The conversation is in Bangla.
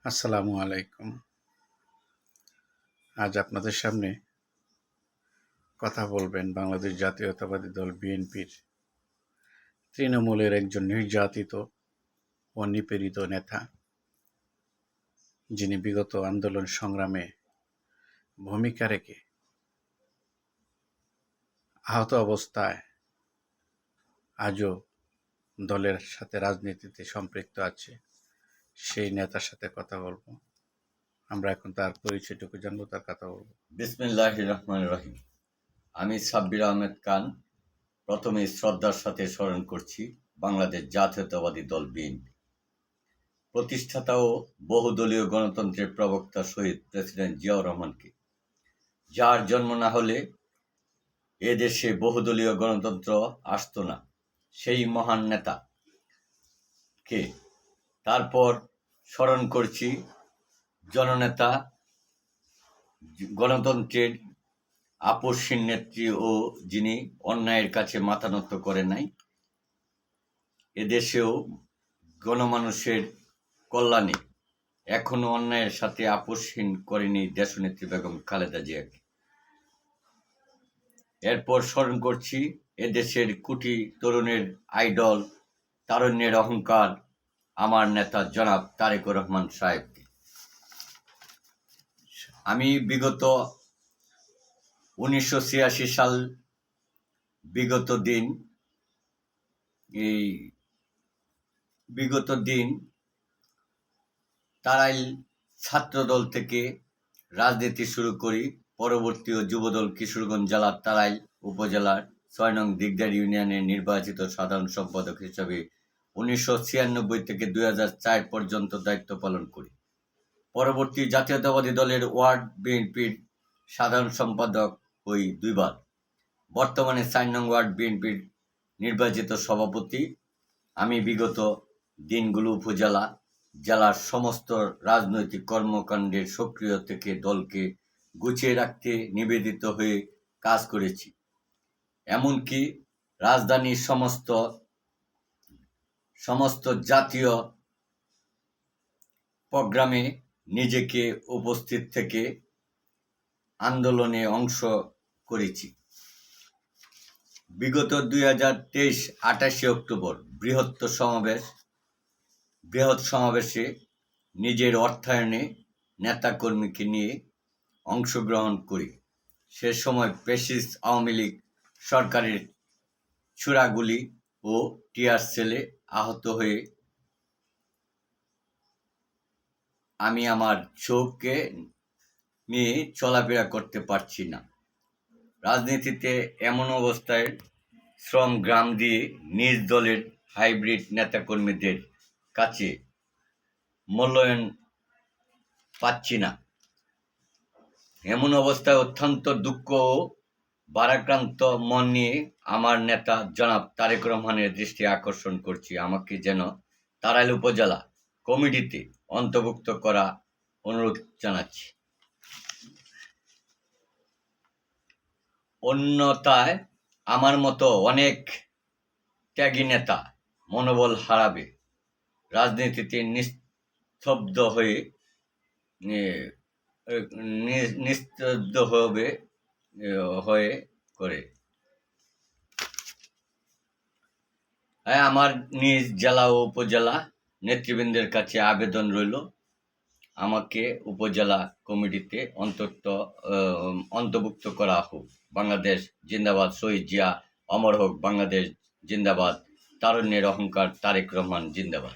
আসসালামু আলাইকুম। আজ আপনাদের সামনে কথা বলবেন বাংলাদেশ জাতীয়তাবাদী দল বিএনপির তৃণমূলের একজন নির্যাতিত ও নিপীড়িত নেতা, যিনি বিগত আন্দোলন সংগ্রামে ভূমিকা রেখে আহত অবস্থায় আজও দলের সাথে রাজনীতিতে সম্পৃক্ত আছে, সেই নেতার সাথে কথা বলবো। আমরা এখন তার পরিচয়টুকু জানবো, তার কথা বলবো। বিসমিল্লাহির রহমানির রহিম। আমি সাব্বির আহমেদ খান প্রথমে শ্রদ্ধার সাথে স্মরণ করছি বাংলাদেশ জাতীয়তাবাদী দল বিএনপি প্রতিষ্ঠাতা ও বহুদলীয় গণতন্ত্রের প্রবক্তা শহীদ প্রেসিডেন্ট জিয়াউর রহমানকে, যার জন্ম না হলে এদেশে বহুদলীয় গণতন্ত্র আসতো না। সেই মহান নেতা কে তারপর স্মরণ করছি জননেতা, গণতন্ত্রের আপসহীন নেত্রী ও যিনি অন্যায়ের কাছে মাথা নত করে নাই, এদেশেও গণমানুষের কল্যাণে এখনো অন্যায়ের সাথে আপসহীন করেনি দেশনেত্রী বেগম খালেদা জিয়াকে। এরপর স্মরণ করছি এদেশের কোটি তরুণের আইডল, তারুণ্যের অহংকার, আমার নেতা জনাব তারেক রহমান সাহেবকে। আমি বিগত 1986 সাল বিগত দিন তারাইল ছাত্রদল থেকে রাজনীতি শুরু করি। পরবর্তী ও যুবদল কিশোরগঞ্জ জেলার তারাইল উপজেলার ৬ নং দিগদার ইউনিয়নের নির্বাচিত সাধারণ সম্পাদক হিসেবে 1996 থেকে 2004 পর্যন্ত দায়িত্ব পালন করি। পরবর্তী জাতীয়তাবাদী দলের ওয়ার্ড বিএনপির সাধারণ সম্পাদক হই 2 বার। বর্তমানে ৪ নং ওয়ার্ড বিএনপির নির্বাচিত সভাপতি। আমি বিগত দিনগুলো উপজেলা জেলার সমস্ত রাজনৈতিক কর্মকাণ্ডের সক্রিয় থেকে দলকে গুছিয়ে রাখতে নিবেদিত হয়ে কাজ করেছি। এমনকি রাজধানীর সমস্ত জাতীয় প্রোগ্রামে নিজেকে উপস্থিত থেকে আন্দোলনে অংশ করেছি। বিগত 2023 28 অক্টোবর বৃহৎ সমাবেশে নিজের অর্থায়নে নেতাকর্মীকে নিয়ে অংশগ্রহণ করি। সে সময় ফ্যাসিস্ট আওয়ামী লীগ সরকারের ছুরাগুলি ও টিয়ার সেলে আহত হয়ে আমি আমার চোখকে নিয়ে চলাফেরা করতে পারছি না। রাজনীতিতে এমন অবস্থায় শ্রম গ্রাম দিয়ে নিজ দলের হাইব্রিড নেতাকর্মীদের কাছে মূল্যায়ন পাচ্ছি না। এমন অবস্থায় অত্যন্ত দুঃখ ও ভারাক্রান্ত মন নিয়ে আমার নেতা জনাব তারেক রহমানের দৃষ্টি আকর্ষণ করছি, আমাকে যেন তারাইল উপজেলা কমিটিতে অন্তর্ভুক্ত করা অনুরোধ জানাচ্ছি। অন্যথায় আমার মতো অনেক ত্যাগী নেতা মনোবল হারাবে, রাজনীতিতে নিস্তব্ধ হয়ে করে। আমার নিজ জেলা ও উপজেলা নেতৃবৃন্দের কাছে আবেদন রইল, আমাকে উপজেলা কমিটিতে অন্তর্ভুক্ত করা হোক। বাংলাদেশ জিন্দাবাদ, শহীদ জিয়া অমর হোক, বাংলাদেশ জিন্দাবাদ, তারুণ্যের অহংকার তারেক রহমান জিন্দাবাদ।